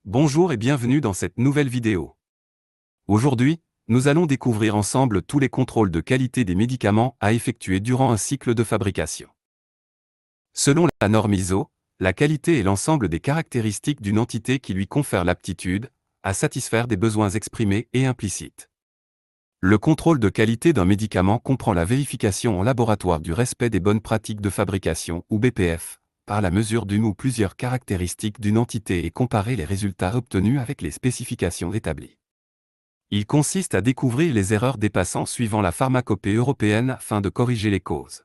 Bonjour et bienvenue dans cette nouvelle vidéo. Aujourd'hui, nous allons découvrir ensemble tous les contrôles de qualité des médicaments à effectuer durant un cycle de fabrication. Selon la norme ISO, la qualité est l'ensemble des caractéristiques d'une entité qui lui confère l'aptitude à satisfaire des besoins exprimés et implicites. Le contrôle de qualité d'un médicament comprend la vérification en laboratoire du respect des bonnes pratiques de fabrication ou BPF, par la mesure d'une ou plusieurs caractéristiques d'une entité et comparer les résultats obtenus avec les spécifications établies. Il consiste à découvrir les erreurs dépassant suivant la pharmacopée européenne afin de corriger les causes.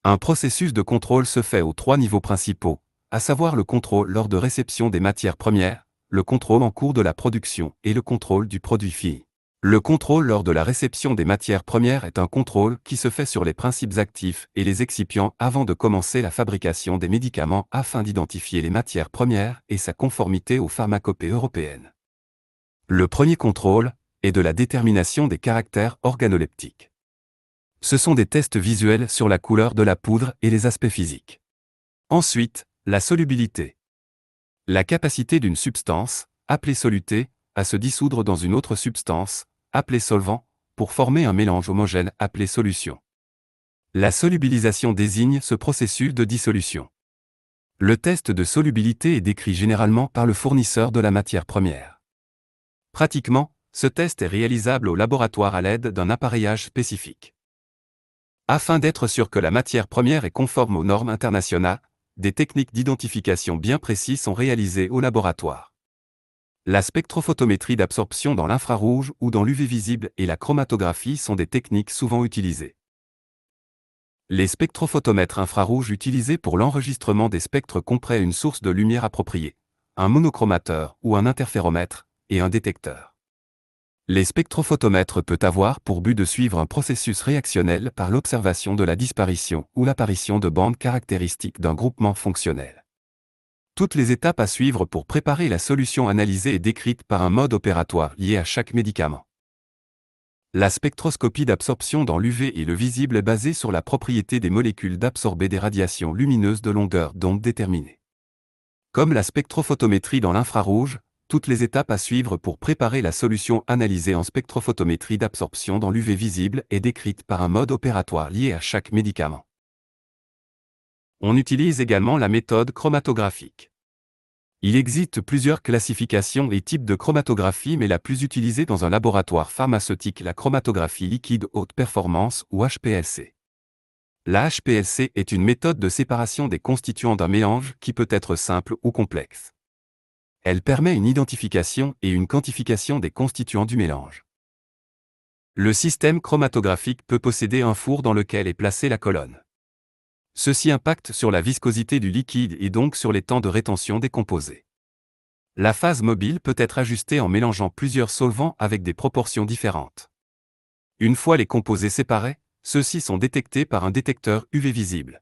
Un processus de contrôle se fait aux 3 niveaux principaux, à savoir le contrôle lors de réception des matières premières, le contrôle en cours de la production et le contrôle du produit fini. Le contrôle lors de la réception des matières premières est un contrôle qui se fait sur les principes actifs et les excipients avant de commencer la fabrication des médicaments afin d'identifier les matières premières et sa conformité aux pharmacopées européennes. Le premier contrôle est de la détermination des caractères organoleptiques. Ce sont des tests visuels sur la couleur de la poudre et les aspects physiques. Ensuite, la solubilité. La capacité d'une substance, appelée soluté, à se dissoudre dans une autre substance, appelée solvant, pour former un mélange homogène appelé solution. La solubilisation désigne ce processus de dissolution. Le test de solubilité est décrit généralement par le fournisseur de la matière première. Pratiquement, ce test est réalisable au laboratoire à l'aide d'un appareillage spécifique. Afin d'être sûr que la matière première est conforme aux normes internationales, des techniques d'identification bien précises sont réalisées au laboratoire. La spectrophotométrie d'absorption dans l'infrarouge ou dans l'UV visible et la chromatographie sont des techniques souvent utilisées. Les spectrophotomètres infrarouges utilisés pour l'enregistrement des spectres comprennent une source de lumière appropriée, un monochromateur ou un interféromètre, et un détecteur. Les spectrophotomètres peuvent avoir pour but de suivre un processus réactionnel par l'observation de la disparition ou l'apparition de bandes caractéristiques d'un groupement fonctionnel. Toutes les étapes à suivre pour préparer la solution analysée est décrite par un mode opératoire lié à chaque médicament. La spectroscopie d'absorption dans l'UV et le visible est basée sur la propriété des molécules d'absorber des radiations lumineuses de longueur d'onde déterminée. Comme la spectrophotométrie dans l'infrarouge, toutes les étapes à suivre pour préparer la solution analysée en spectrophotométrie d'absorption dans l'UV visible est décrite par un mode opératoire lié à chaque médicament. On utilise également la méthode chromatographique. Il existe plusieurs classifications et types de chromatographie, mais la plus utilisée dans un laboratoire pharmaceutique est la chromatographie liquide haute performance ou HPLC. La HPLC est une méthode de séparation des constituants d'un mélange qui peut être simple ou complexe. Elle permet une identification et une quantification des constituants du mélange. Le système chromatographique peut posséder un four dans lequel est placée la colonne. Ceci impacte sur la viscosité du liquide et donc sur les temps de rétention des composés. La phase mobile peut être ajustée en mélangeant plusieurs solvants avec des proportions différentes. Une fois les composés séparés, ceux-ci sont détectés par un détecteur UV visible.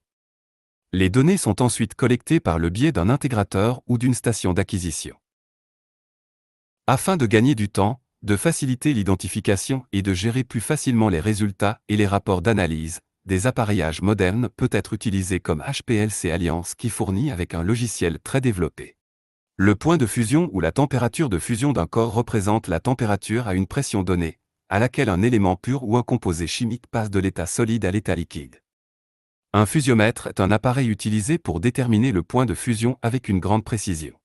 Les données sont ensuite collectées par le biais d'un intégrateur ou d'une station d'acquisition. Afin de gagner du temps, de faciliter l'identification et de gérer plus facilement les résultats et les rapports d'analyse, des appareillages modernes peuvent être utilisés comme HPLC Alliance qui fournit avec un logiciel très développé. Le point de fusion ou la température de fusion d'un corps représente la température à une pression donnée, à laquelle un élément pur ou un composé chimique passe de l'état solide à l'état liquide. Un fusiomètre est un appareil utilisé pour déterminer le point de fusion avec une grande précision.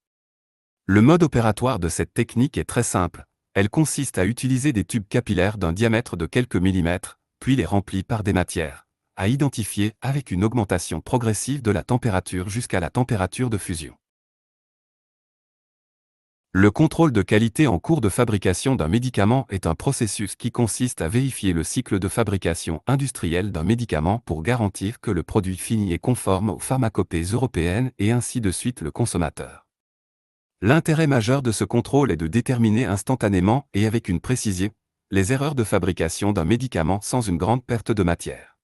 Le mode opératoire de cette technique est très simple, elle consiste à utiliser des tubes capillaires d'un diamètre de quelques millimètres, puis les remplir par des matières, à identifier avec une augmentation progressive de la température jusqu'à la température de fusion. Le contrôle de qualité en cours de fabrication d'un médicament est un processus qui consiste à vérifier le cycle de fabrication industrielle d'un médicament pour garantir que le produit fini est conforme aux pharmacopées européennes et ainsi de suite le consommateur. L'intérêt majeur de ce contrôle est de déterminer instantanément et avec une précision les erreurs de fabrication d'un médicament sans une grande perte de matière.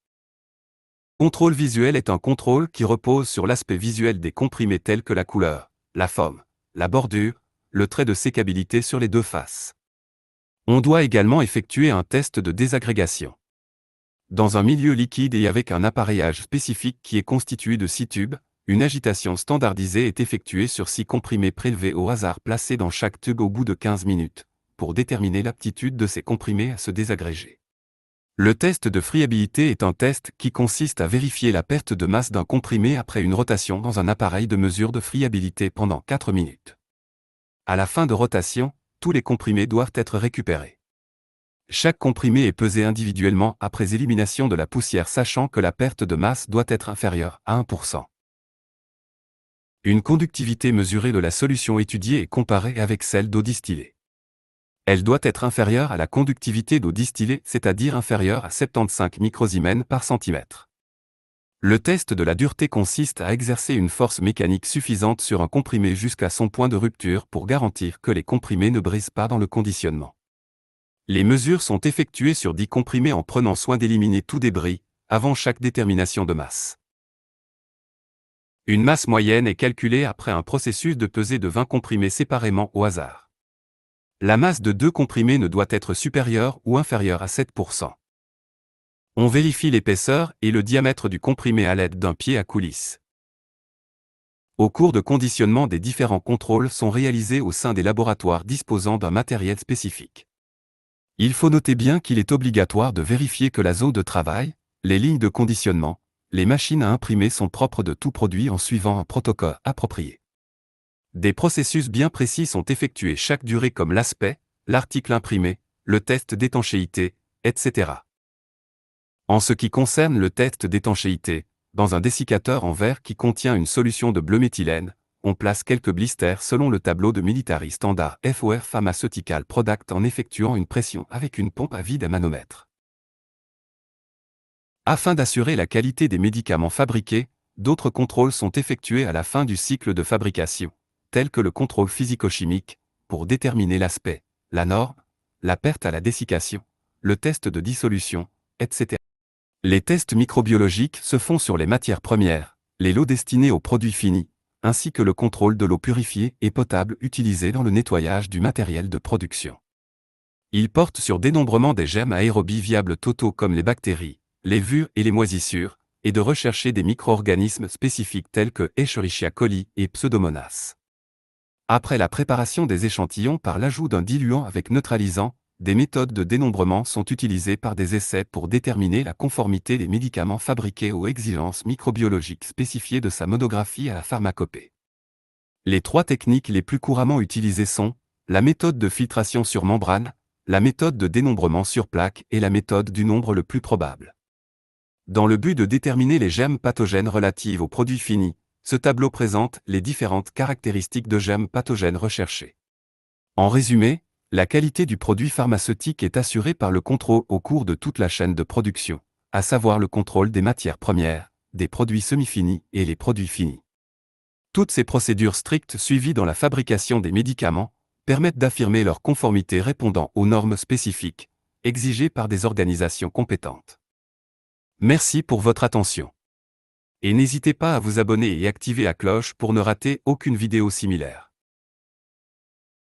Contrôle visuel est un contrôle qui repose sur l'aspect visuel des comprimés tels que la couleur, la forme, la bordure, le trait de sécabilité sur les deux faces. On doit également effectuer un test de désagrégation. Dans un milieu liquide et avec un appareillage spécifique qui est constitué de 6 tubes, une agitation standardisée est effectuée sur 6 comprimés prélevés au hasard placés dans chaque tube au bout de 15 minutes, pour déterminer l'aptitude de ces comprimés à se désagréger. Le test de friabilité est un test qui consiste à vérifier la perte de masse d'un comprimé après une rotation dans un appareil de mesure de friabilité pendant 4 minutes. À la fin de rotation, tous les comprimés doivent être récupérés. Chaque comprimé est pesé individuellement après élimination de la poussière, sachant que la perte de masse doit être inférieure à 1%. Une conductivité mesurée de la solution étudiée est comparée avec celle d'eau distillée. Elle doit être inférieure à la conductivité d'eau distillée, c'est-à-dire inférieure à 75 microsiemens par centimètre. Le test de la dureté consiste à exercer une force mécanique suffisante sur un comprimé jusqu'à son point de rupture pour garantir que les comprimés ne brisent pas dans le conditionnement. Les mesures sont effectuées sur 10 comprimés en prenant soin d'éliminer tout débris, avant chaque détermination de masse. Une masse moyenne est calculée après un processus de pesée de 20 comprimés séparément au hasard. La masse de 2 comprimés ne doit être supérieure ou inférieure à 7%. On vérifie l'épaisseur et le diamètre du comprimé à l'aide d'un pied à coulisse. Au cours de conditionnement, des différents contrôles sont réalisés au sein des laboratoires disposant d'un matériel spécifique. Il faut noter bien qu'il est obligatoire de vérifier que la zone de travail, les lignes de conditionnement, les machines à imprimer sont propres de tout produit en suivant un protocole approprié. Des processus bien précis sont effectués chaque durée comme l'aspect, l'article imprimé, le test d'étanchéité, etc. En ce qui concerne le test d'étanchéité, dans un dessiccateur en verre qui contient une solution de bleu méthylène, on place quelques blisters selon le tableau de Military Standard FOR Pharmaceutical Product en effectuant une pression avec une pompe à vide à manomètre. Afin d'assurer la qualité des médicaments fabriqués, d'autres contrôles sont effectués à la fin du cycle de fabrication, tels que le contrôle physico-chimique, pour déterminer l'aspect, la norme, la perte à la dessiccation, le test de dissolution, etc. Les tests microbiologiques se font sur les matières premières, les lots destinés aux produits finis, ainsi que le contrôle de l'eau purifiée et potable utilisée dans le nettoyage du matériel de production. Ils portent sur dénombrement des germes aérobies viables totaux comme les bactéries, les levures et les moisissures, et de rechercher des micro-organismes spécifiques tels que Escherichia coli et Pseudomonas. Après la préparation des échantillons par l'ajout d'un diluant avec neutralisant, des méthodes de dénombrement sont utilisées par des essais pour déterminer la conformité des médicaments fabriqués aux exigences microbiologiques spécifiées de sa monographie à la pharmacopée. Les 3 techniques les plus couramment utilisées sont la méthode de filtration sur membrane, la méthode de dénombrement sur plaque et la méthode du nombre le plus probable. Dans le but de déterminer les germes pathogènes relatives aux produits finis, ce tableau présente les différentes caractéristiques de germes pathogènes recherchés. En résumé, la qualité du produit pharmaceutique est assurée par le contrôle au cours de toute la chaîne de production, à savoir le contrôle des matières premières, des produits semi-finis et les produits finis. Toutes ces procédures strictes suivies dans la fabrication des médicaments permettent d'affirmer leur conformité répondant aux normes spécifiques, exigées par des organisations compétentes. Merci pour votre attention. Et n'hésitez pas à vous abonner et activer la cloche pour ne rater aucune vidéo similaire.